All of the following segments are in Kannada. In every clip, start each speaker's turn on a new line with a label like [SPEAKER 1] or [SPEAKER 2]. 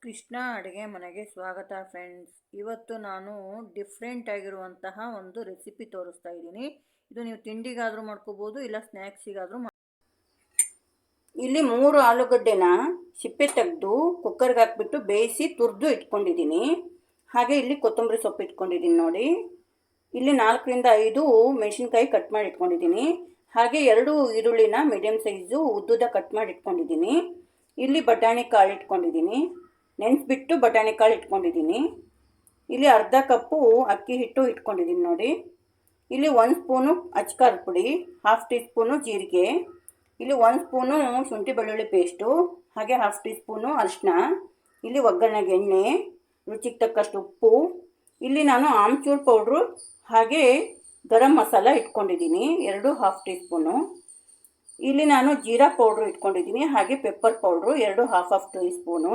[SPEAKER 1] ಕೃಷ್ಣ ಅಡುಗೆ ಮನೆಗೆ ಸ್ವಾಗತ ಫ್ರೆಂಡ್ಸ್. ಇವತ್ತು ನಾನು ಡಿಫ್ರೆಂಟ್ ಆಗಿರುವಂತಹ ಒಂದು ರೆಸಿಪಿ ತೋರಿಸ್ತಾ ಇದ್ದೀನಿ. ಇದು ನೀವು ತಿಂಡಿಗಾದರೂ ಮಾಡ್ಕೋಬೋದು, ಇಲ್ಲ ಸ್ನ್ಯಾಕ್ಸಿಗಾದರೂ ಇಲ್ಲಿ 3 ಆಲೂಗಡ್ಡೆನ ಸಿಪ್ಪೆ ತೆಗೆದು ಕುಕ್ಕರ್ಗೆ ಹಾಕ್ಬಿಟ್ಟು ಬೇಯಿಸಿ ತುರಿದು ಇಟ್ಕೊಂಡಿದ್ದೀನಿ. ಹಾಗೆ ಇಲ್ಲಿ ಕೊತ್ತಂಬರಿ ಸೊಪ್ಪು ಇಟ್ಕೊಂಡಿದ್ದೀನಿ ನೋಡಿ. ಇಲ್ಲಿ 4ರಿಂದ 5 ಮೆಣಸಿನ್ಕಾಯಿ ಕಟ್ ಮಾಡಿ ಇಟ್ಕೊಂಡಿದ್ದೀನಿ. ಹಾಗೆ 2 ಈರುಳ್ಳಿನ ಮೀಡಿಯಮ್ ಸೈಜು ಉದ್ದುದ ಕಟ್ ಮಾಡಿ ಇಟ್ಕೊಂಡಿದ್ದೀನಿ. ಇಲ್ಲಿ ಬಟಾಣಿ ಕಾಳು ಇಟ್ಕೊಂಡಿದ್ದೀನಿ, ನೆನೆಸ್ಬಿಟ್ಟು ಬಟಾಣಿ ಕಾಳು ಇಟ್ಕೊಂಡಿದ್ದೀನಿ. ಇಲ್ಲಿ ಅರ್ಧ ಕಪ್ಪು ಅಕ್ಕಿ ಹಿಟ್ಟು ಇಟ್ಕೊಂಡಿದ್ದೀನಿ ನೋಡಿ. ಇಲ್ಲಿ 1 ಸ್ಪೂನು ಅಚ್ಕಾರದ ಪುಡಿ, 1/2 ಟೀ ಸ್ಪೂನು ಜೀರಿಗೆ, ಇಲ್ಲಿ 1 ಸ್ಪೂನು ಶುಂಠಿ ಬೆಳ್ಳುಳ್ಳಿ ಪೇಸ್ಟು, ಹಾಗೆ 1/2 ಟೀ ಸ್ಪೂನು ಅರಿಶಿನ, ಇಲ್ಲಿ ಒಗ್ಗರಣೆಗೆ ಎಣ್ಣೆ, ರುಚಿಗೆ ತಕ್ಕಷ್ಟು ಉಪ್ಪು, ಇಲ್ಲಿ ನಾನು ಆಮ್ಚೂರ್ ಪೌಡ್ರು ಹಾಗೆ ಗರಂ ಮಸಾಲ ಇಟ್ಕೊಂಡಿದ್ದೀನಿ 2 1/2 ಟೀ ಸ್ಪೂನು. ಇಲ್ಲಿ ನಾನು ಜೀರಾ ಪೌಡ್ರು ಇಟ್ಕೊಂಡಿದ್ದೀನಿ, ಹಾಗೆ ಪೆಪ್ಪರ್ ಪೌಡ್ರು 2 1/2 ಟೀ ಸ್ಪೂನು.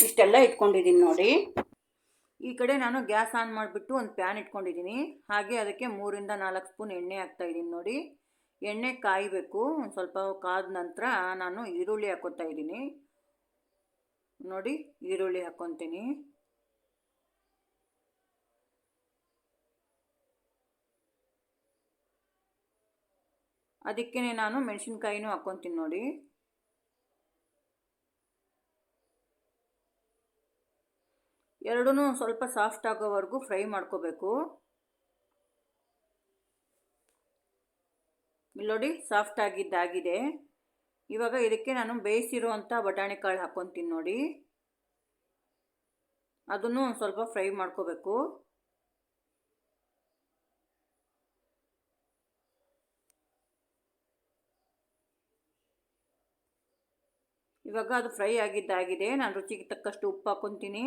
[SPEAKER 1] ಇಷ್ಟೆಲ್ಲ ಇಟ್ಕೊಂಡಿದ್ದೀನಿ ನೋಡಿ. ಈ ಕಡೆ ನಾನು ಗ್ಯಾಸ್ ಆನ್ ಮಾಡಿಬಿಟ್ಟು ಒಂದು ಪ್ಯಾನ್ ಇಟ್ಕೊಂಡಿದ್ದೀನಿ. ಹಾಗೆ ಅದಕ್ಕೆ 3ರಿಂದ 4 ಸ್ಪೂನ್ ಎಣ್ಣೆ ಹಾಕ್ತಾಯಿದ್ದೀನಿ ನೋಡಿ. ಎಣ್ಣೆ ಕಾಯಬೇಕು. ಒಂದು ಸ್ವಲ್ಪ ಕಾದ ನಂತರ ನಾನು ಈರುಳ್ಳಿ ಹಾಕ್ಕೊತಾ ಇದ್ದೀನಿ ನೋಡಿ. ಈರುಳ್ಳಿ ಹಾಕ್ಕೊತೀನಿ. ಅದಕ್ಕೆ ನಾನು ಮೆಣಸಿನ್ಕಾಯಿನೂ ಹಾಕ್ಕೊತೀನಿ ನೋಡಿ. ಎರಡೂ ಸ್ವಲ್ಪ ಸಾಫ್ಟ್ ಆಗೋವರೆಗೂ ಫ್ರೈ ಮಾಡ್ಕೋಬೇಕು. ಇಲ್ಲಿ ನೋಡಿ, ಸಾಫ್ಟ್ ಆಗಿದ್ದಾಗಿದೆ. ಇವಾಗ ಇದಕ್ಕೆ ನಾನು ಬೇಯಿಸಿರುವಂಥ ಬಟಾಣಿ ಕಾಳು ಹಾಕ್ಕೊತೀನಿ ನೋಡಿ. ಅದನ್ನು ಸ್ವಲ್ಪ ಫ್ರೈ ಮಾಡ್ಕೋಬೇಕು. ಇವಾಗ ಅದು ಫ್ರೈ ಆಗಿದ್ದಾಗಿದೆ. ನಾನು ರುಚಿಗೆ ತಕ್ಕಷ್ಟು ಉಪ್ಪು ಹಾಕ್ಕೊತೀನಿ.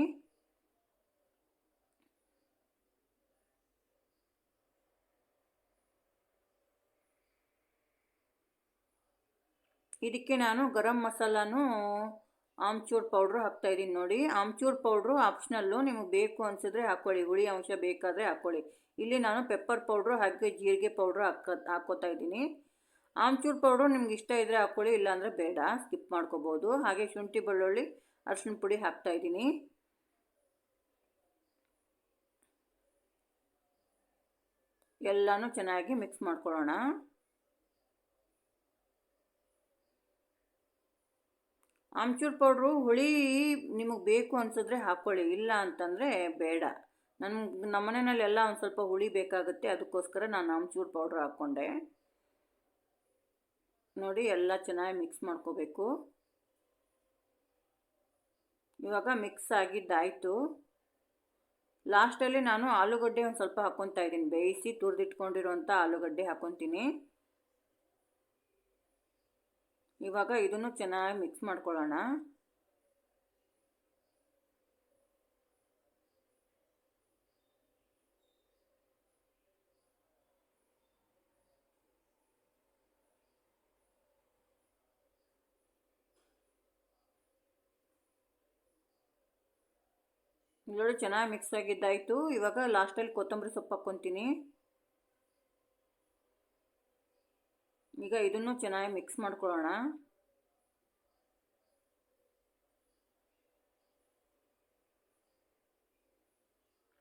[SPEAKER 1] ಇದಕ್ಕೆ ನಾನು ಗರಂ ಮಸಾಲಾನು ಆಮ್ಚೂರ್ ಪೌಡ್ರು ಹಾಕ್ತಾಯಿದ್ದೀನಿ ನೋಡಿ. ಆಮ್ಚೂರ್ ಪೌಡ್ರು ಆಪ್ಷನಲ್ಲು, ನಿಮಗೆ ಬೇಕು ಅನಿಸಿದ್ರೆ ಹಾಕ್ಕೊಳ್ಳಿ, ಹುಳಿ ಅಂಶ ಬೇಕಾದರೆ ಹಾಕ್ಕೊಳ್ಳಿ. ಇಲ್ಲಿ ನಾನು ಪೆಪ್ಪರ್ ಪೌಡ್ರು ಹಾಗೆ ಜೀರಿಗೆ ಪೌಡ್ರು ಹಾಕ್ಕೋತಾ ಇದ್ದೀನಿ. ಆಮ್ಚೂರ್ ಪೌಡ್ರು ನಿಮ್ಗೆ ಇಷ್ಟ ಇದ್ದರೆ ಹಾಕ್ಕೊಳ್ಳಿ, ಇಲ್ಲಾಂದರೆ ಬೇಡ, ಸ್ಕಿಪ್ ಮಾಡ್ಕೋಬೋದು. ಹಾಗೆ ಶುಂಠಿ ಬೆಳ್ಳುಳ್ಳಿ ಅರಿಶಿನ ಪುಡಿ ಹಾಕ್ತಾಯಿದ್ದೀನಿ. ಎಲ್ಲನೂ ಚೆನ್ನಾಗಿ ಮಿಕ್ಸ್ ಮಾಡ್ಕೊಳ್ಳೋಣ. ಆಮ್ಚೂರ್ ಪೌಡ್ರು ಹುಳಿ ನಿಮಗೆ ಬೇಕು ಅನಿಸಿದ್ರೆ ಹಾಕ್ಕೊಳ್ಳಿ, ಇಲ್ಲ ಅಂತಂದರೆ ಬೇಡ. ನಮ್ಮ ಮನೆಯಲ್ಲೆಲ್ಲ ಒಂದು ಸ್ವಲ್ಪ ಹುಳಿ ಬೇಕಾಗುತ್ತೆ, ಅದಕ್ಕೋಸ್ಕರ ನಾನು ಆಮ್ಚೂರ್ ಪೌಡ್ರ್ ಹಾಕ್ಕೊಂಡೆ ನೋಡಿ. ಎಲ್ಲ ಚೆನ್ನಾಗಿ ಮಿಕ್ಸ್ ಮಾಡ್ಕೋಬೇಕು. ಇವಾಗ ಮಿಕ್ಸ್ ಆಗಿದ್ದಾಯಿತು. ಲಾಸ್ಟಲ್ಲಿ ನಾನು ಆಲೂಗಡ್ಡೆ ಒಂದು ಸ್ವಲ್ಪ ಹಾಕ್ಕೊತಾ ಇದ್ದೀನಿ. ಬೇಯಿಸಿ ತುರಿದಿಟ್ಕೊಂಡಿರೋಂಥ ಆಲೂಗಡ್ಡೆ ಹಾಕ್ಕೊತೀನಿ. ಇವಾಗ ಇದನ್ನು ಚೆನ್ನಾಗಿ ಮಿಕ್ಸ್ ಮಾಡ್ಕೊಳ್ಳೋಣ. ನೋಡಿ, ಚೆನ್ನಾಗಿ ಮಿಕ್ಸ್ ಆಗಿದ್ದಾಯಿತು. ಇವಾಗ ಲಾಸ್ಟಲ್ಲಿ ಕೊತ್ತಂಬರಿ ಸೊಪ್ಪು ಹಾಕ್ಕೊತೀನಿ. ಈಗ ಇದನ್ನು ಚೆನ್ನಾಗಿ ಮಿಕ್ಸ್ ಮಾಡ್ಕೊಳ್ಳೋಣ.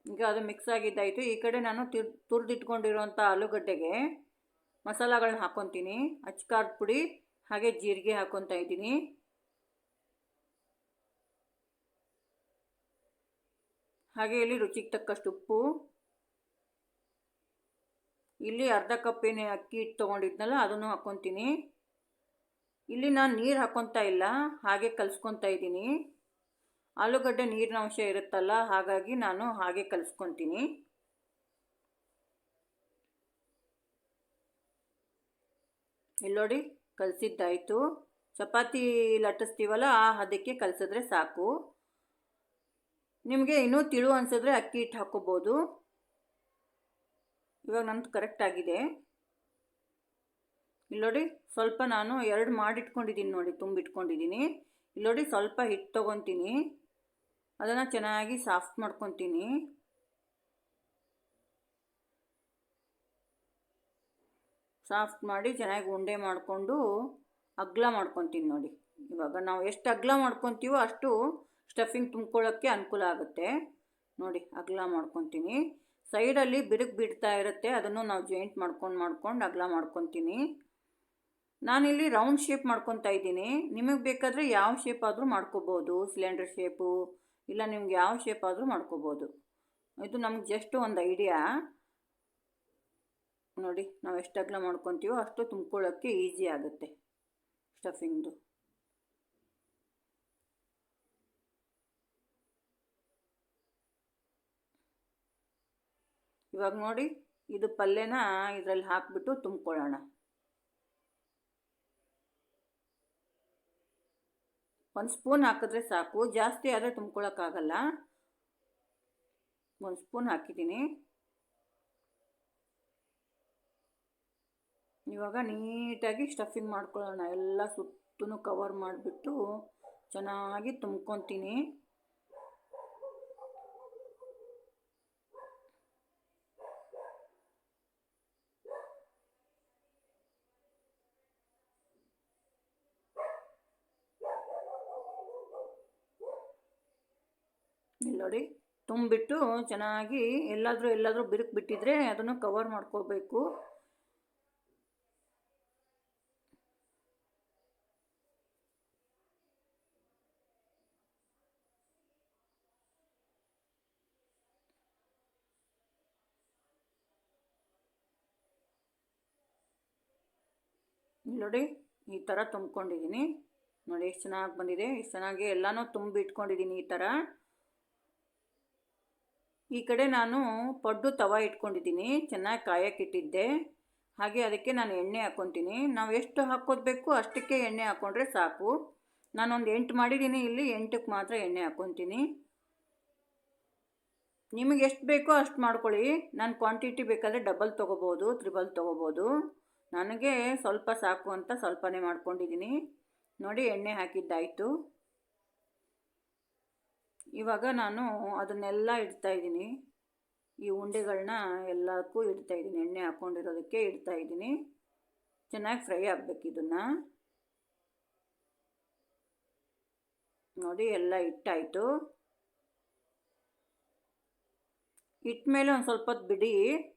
[SPEAKER 1] ಈಗ ಅದು ಮಿಕ್ಸ್ ಆಗಿದ್ದಾಯಿತು. ಈ ಕಡೆ ನಾನು ತುರಿದಿಟ್ಕೊಂಡಿರುವಂಥ ಆಲೂಗಡ್ಡೆಗೆ ಮಸಾಲಗಳನ್ನ ಹಾಕ್ಕೊತೀನಿ. ಅಚ್ಕಾರದ ಪುಡಿ ಹಾಗೆ ಜೀರಿಗೆ ಹಾಕ್ಕೊತಾ ಇದ್ದೀನಿ. ಹಾಗೆ ಇಲ್ಲಿ ರುಚಿಗೆ ತಕ್ಕಷ್ಟು ಉಪ್ಪು, ಇಲ್ಲಿ ಅರ್ಧ ಕಪ್ ಏನು ಅಕ್ಕಿ ಹಿಟ್ಟು ತೊಗೊಂಡಿದ್ನಲ್ಲ ಅದನ್ನು ಹಾಕ್ಕೊತೀನಿ. ಇಲ್ಲಿ ನಾನು ನೀರು ಹಾಕ್ಕೊತಾ ಇಲ್ಲ, ಹಾಗೆ ಕಲಿಸ್ಕೊತಾ ಇದ್ದೀನಿ. ಆಲೂಗಡ್ಡೆ ನೀರಿನ ಅಂಶ ಇರುತ್ತಲ್ಲ, ಹಾಗಾಗಿ ನಾನು ಹಾಗೆ ಕಲಿಸ್ಕೊತೀನಿ. ಇಲ್ಲಿ ನೋಡಿ, ಕಲಸಿದ್ದಾಯಿತು. ಚಪಾತಿ ಲಟ್ಟಿಸ್ತೀವಲ್ಲ ಆ ಹದಕ್ಕೆ ಕಲಸಿದ್ರೆ ಸಾಕು. ನಿಮಗೆ ಇನ್ನೂ ತಿಳು ಅನಿಸಿದ್ರೆ ಅಕ್ಕಿ ಹಿಟ್ಟು ಹಾಕ್ಕೋಬೋದು. ಇವಾಗ ನಂದು ಕರೆಕ್ಟ್ ಆಗಿದೆ. ಇಲ್ಲಿ ನೋಡಿ, ಸ್ವಲ್ಪ ನಾನು 2 ಮಾಡಿಟ್ಕೊಂಡಿದ್ದೀನಿ ನೋಡಿ, ತುಂಬಿಟ್ಕೊಂಡಿದ್ದೀನಿ. ಇಲ್ಲಿ ನೋಡಿ, ಸ್ವಲ್ಪ ಹಿಟ್ಟು ತೊಗೊತೀನಿ, ಅದನ್ನು ಚೆನ್ನಾಗಿ ಸಾಫ್ಟ್ ಮಾಡ್ಕೊತೀನಿ. ಸಾಫ್ಟ್ ಮಾಡಿ ಚೆನ್ನಾಗಿ ಉಂಡೆ ಮಾಡಿಕೊಂಡು ಅಗಲ ಮಾಡ್ಕೊತೀನಿ ನೋಡಿ. ಇವಾಗ ನಾವು ಎಷ್ಟು ಅಗಲ ಮಾಡ್ಕೊತೀವೋ ಅಷ್ಟು ಸ್ಟಫಿಂಗ್ ತುಂಬ್ಕೊಳ್ಳೋಕ್ಕೆ ಅನುಕೂಲ ಆಗುತ್ತೆ. ನೋಡಿ ಅಗಲ ಮಾಡ್ಕೊತೀನಿ. ಸೈಡಲ್ಲಿ ಬಿರುಕು ಬಿಡ್ತಾ ಇರುತ್ತೆ, ಅದನ್ನು ನಾವು ಜಾಯಿಂಟ್ ಮಾಡ್ಕೊಂಡು ಅಗಲ ಮಾಡ್ಕೊತೀನಿ. ನಾನಿಲ್ಲಿ ರೌಂಡ್ ಶೇಪ್ ಮಾಡ್ಕೊತಾ ಇದ್ದೀನಿ. ನಿಮಗೆ ಬೇಕಾದರೆ ಯಾವ ಶೇಪ್ ಆದರೂ ಮಾಡ್ಕೋಬೋದು, ಸಿಲಿಂಡರ್ ಶೇಪು ಇಲ್ಲ ನಿಮ್ಗೆ ಯಾವ ಶೇಪ್ ಆದರೂ ಮಾಡ್ಕೋಬೋದು. ಇದು ನಮ್ಗೆ ಜಸ್ಟ್ ಒಂದು ಐಡಿಯಾ. ನೋಡಿ ನಾವು ಎಷ್ಟು ಅಗಲ ಮಾಡ್ಕೊತೀವೋ ಅಷ್ಟು ತುಂಬ್ಕೊಳ್ಳೋಕ್ಕೆ ಈಸಿ ಆಗುತ್ತೆ ಸ್ಟಫಿಂಗ್ದು. ಇವಾಗ ನೋಡಿ ಇದು ಪಲ್ಯನ ಇದರಲ್ಲಿ ಹಾಕಿಬಿಟ್ಟು ತುಂಬ್ಕೊಳ್ಳೋಣ. ಒಂದು ಸ್ಪೂನ್ ಹಾಕಿದ್ರೆ ಸಾಕು, ಜಾಸ್ತಿ ಆದರೆ ತುಂಬ್ಕೊಳ್ಳೋಕ್ಕಾಗಲ್ಲ. ಒಂದು ಸ್ಪೂನ್ ಹಾಕಿದ್ದೀನಿ. ಇವಾಗ ನೀಟಾಗಿ ಸ್ಟಫಿಂಗ್ ಮಾಡ್ಕೊಳ್ಳೋಣ. ಎಲ್ಲ ಸುತ್ತೂ ಕವರ್ ಮಾಡಿಬಿಟ್ಟು ಚೆನ್ನಾಗಿ ತುಂಬ್ಕೊತೀನಿ. ಇಲ್ಲಿ ನೋಡಿ ತುಂಬಿಬಿಟ್ಟು ಚೆನ್ನಾಗಿ ಎಲ್ಲಾದರೂ ಬಿರುಕು ಬಿಟ್ಟಿದ್ರೆ ಅದನ್ನು ಕವರ್ ಮಾಡ್ಕೋಬೇಕು. ನೋಡಿ ಈ ಥರ ತುಂಬ್ಕೊಂಡಿದ್ದೀನಿ. ನೋಡಿ ಎಷ್ಟು ಚೆನ್ನಾಗಿ ಬಂದಿದೆ. ಎಷ್ಟು ಚೆನ್ನಾಗಿ ಎಲ್ಲನೂ ತುಂಬಿಟ್ಕೊಂಡಿದ್ದೀನಿ ಈ ಥರ. ಈ ಕಡೆ ನಾನು ಪಡ್ಡು ತವ ಇಟ್ಕೊಂಡಿದ್ದೀನಿ, ಚೆನ್ನಾಗಿ ಕಾಯಕ್ಕಿಟ್ಟಿದ್ದೆ. ಹಾಗೆ ಅದಕ್ಕೆ ನಾನು ಎಣ್ಣೆ ಹಾಕ್ಕೊತೀನಿ. ನಾವು ಎಷ್ಟು ಹಾಕ್ಕೋಬೇಕು ಅಷ್ಟಕ್ಕೆ ಎಣ್ಣೆ ಹಾಕ್ಕೊಂಡ್ರೆ ಸಾಕು. ನಾನೊಂದು 8 ಮಾಡಿದ್ದೀನಿ, ಇಲ್ಲಿ 8ಕ್ಕೆ ಮಾತ್ರ ಎಣ್ಣೆ ಹಾಕ್ಕೊತೀನಿ. ನಿಮಗೆ ಎಷ್ಟು ಬೇಕೋ ಅಷ್ಟು ಮಾಡ್ಕೊಳ್ಳಿ. ನಾನು ಕ್ವಾಂಟಿಟಿ ಬೇಕಾದರೆ ಡಬಲ್ ತೊಗೋಬೋದು, ತ್ರಿಬಲ್ ತೊಗೋಬೋದು. ನನಗೆ ಸ್ವಲ್ಪ ಸಾಕು ಅಂತ ಸ್ವಲ್ಪನೇ ಮಾಡ್ಕೊಂಡಿದ್ದೀನಿ. ನೋಡಿ ಎಣ್ಣೆ ಹಾಕಿದ್ದಾಯಿತು. ಇವಾಗ ನಾನು ಅದನ್ನೆಲ್ಲ ಇಡ್ತಾಯಿದ್ದೀನಿ. ಈ ಉಂಡೆಗಳನ್ನ ಎಲ್ಲಕ್ಕೂ ಇಡ್ತಾಯಿದ್ದೀನಿ. ಎಣ್ಣೆ ಹಾಕ್ಕೊಂಡಿರೋದಕ್ಕೆ ಇಡ್ತಾಯಿದ್ದೀನಿ. ಚೆನ್ನಾಗಿ ಫ್ರೈ ಆಗಬೇಕು ಇದನ್ನು. ನೋಡಿ ಎಲ್ಲ ಇಟ್ಟಾಯಿತು. ಇಟ್ಮೇಲೆ ಒಂದು ಸ್ವಲ್ಪ ಹೊತ್ತು ಬಿಡಿ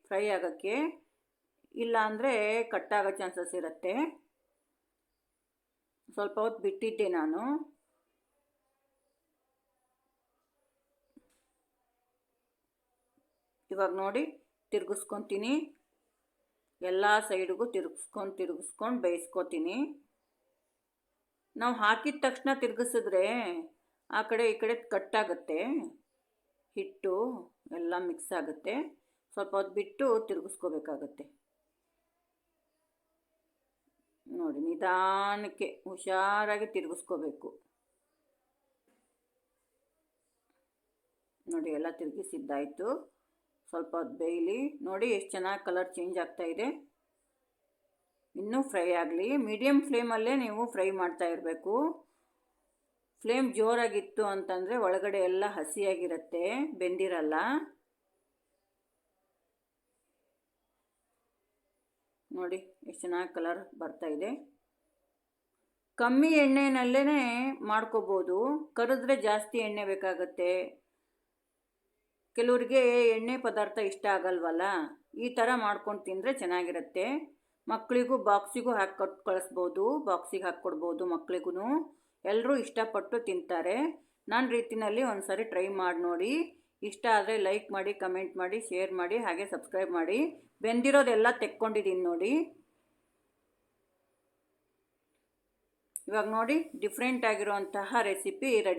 [SPEAKER 1] ಫ್ರೈ ಆಗೋಕ್ಕೆ, ಇಲ್ಲ ಅಂದರೆ ಕಟ್ಟಾಗೋ ಚಾನ್ಸಸ್ ಇರುತ್ತೆ. ಸ್ವಲ್ಪ ಹೊತ್ತು ಬಿಟ್ಟಿದ್ದೆ ನಾನು. ಇವಾಗ ನೋಡಿ ತಿರುಗಿಸ್ಕೊತೀನಿ. ಎಲ್ಲ ಸೈಡಿಗೂ ತಿರುಗಿಸ್ಕೊಂಡು ಬೇಯಿಸ್ಕೊತೀನಿ. ನಾವು ಹಾಕಿದ ತಕ್ಷಣ ತಿರುಗಿಸಿದ್ರೆ ಆ ಕಡೆ ಈ ಕಡೆ ಕಟ್ಟಾಗುತ್ತೆ, ಹಿಟ್ಟು ಎಲ್ಲ ಮಿಕ್ಸ್ ಆಗುತ್ತೆ. ಸ್ವಲ್ಪ ಹೊತ್ತು ಬಿಟ್ಟು ತಿರುಗಿಸ್ಕೋಬೇಕಾಗತ್ತೆ. ನೋಡಿ ನಿಧಾನಕ್ಕೆ ಹುಷಾರಾಗಿ ತಿರುಗಿಸ್ಕೋಬೇಕು. ನೋಡಿ ಎಲ್ಲ ತಿರುಗಿಸಿದ್ದಾಯಿತು. ಸ್ವಲ್ಪ ಹೊತ್ತು ಬೇಯಲಿ. ನೋಡಿ ಎಷ್ಟು ಚೆನ್ನಾಗಿ ಕಲರ್ ಚೇಂಜ್ ಆಗ್ತಾಯಿದೆ. ಇನ್ನೂ ಫ್ರೈ ಆಗಲಿ. ಮೀಡಿಯಮ್ ಫ್ಲೇಮಲ್ಲೇ ನೀವು ಫ್ರೈ ಮಾಡ್ತಾ ಇರಬೇಕು. ಫ್ಲೇಮ್ ಜೋರಾಗಿತ್ತು ಅಂತಂದರೆ ಒಳಗಡೆ ಎಲ್ಲ ಹಸಿಯಾಗಿರುತ್ತೆ, ಬೆಂದಿರಲ್ಲ. ನೋಡಿ ಎಷ್ಟು ಚೆನ್ನಾಗಿ ಕಲರ್ ಬರ್ತಾಯಿದೆ. ಕಮ್ಮಿ ಎಣ್ಣೆನಲ್ಲೇ ಮಾಡ್ಕೋಬೋದು. ಕರೆದ್ರೆ ಜಾಸ್ತಿ ಎಣ್ಣೆ ಬೇಕಾಗತ್ತೆ. ಕೆಲವರಿಗೆ ಎಣ್ಣೆ ಪದಾರ್ಥ ಇಷ್ಟ ಆಗಲ್ವಲ್ಲ, ಈ ಥರ ಮಾಡ್ಕೊಂಡು ತಿಂದರೆ ಚೆನ್ನಾಗಿರುತ್ತೆ. ಮಕ್ಕಳಿಗೂ ಬಾಕ್ಸಿಗೂ ಹಾಕಿ ಕೊಟ್ಟು ಕಳಿಸ್ಬೋದು, ಬಾಕ್ಸಿಗೆ ಹಾಕ್ಕೊಡ್ಬೋದು ಮಕ್ಕಳಿಗೂ. ಎಲ್ಲರೂ ಇಷ್ಟಪಟ್ಟು ತಿಂತಾರೆ. ನನ್ನ ರೀತಿಯಲ್ಲಿ ಒಂದು ಸಾರಿ ಟ್ರೈ ಮಾಡಿ ನೋಡಿ. ಇಷ್ಟ ಆದರೆ ಲೈಕ್ ಮಾಡಿ, ಕಮೆಂಟ್ ಮಾಡಿ, ಶೇರ್ ಮಾಡಿ, ಹಾಗೆ ಸಬ್ಸ್ಕ್ರೈಬ್ ಮಾಡಿ. ಬೆಂದಿರೋದೆಲ್ಲ ತೆಕ್ಕೊಂಡಿದ್ದೀನಿ ನೋಡಿ. ಇವಾಗ ನೋಡಿ ಡಿಫ್ರೆಂಟ್ ಆಗಿರುವಂತಹ ರೆಸಿಪಿ ರೆಡಿ.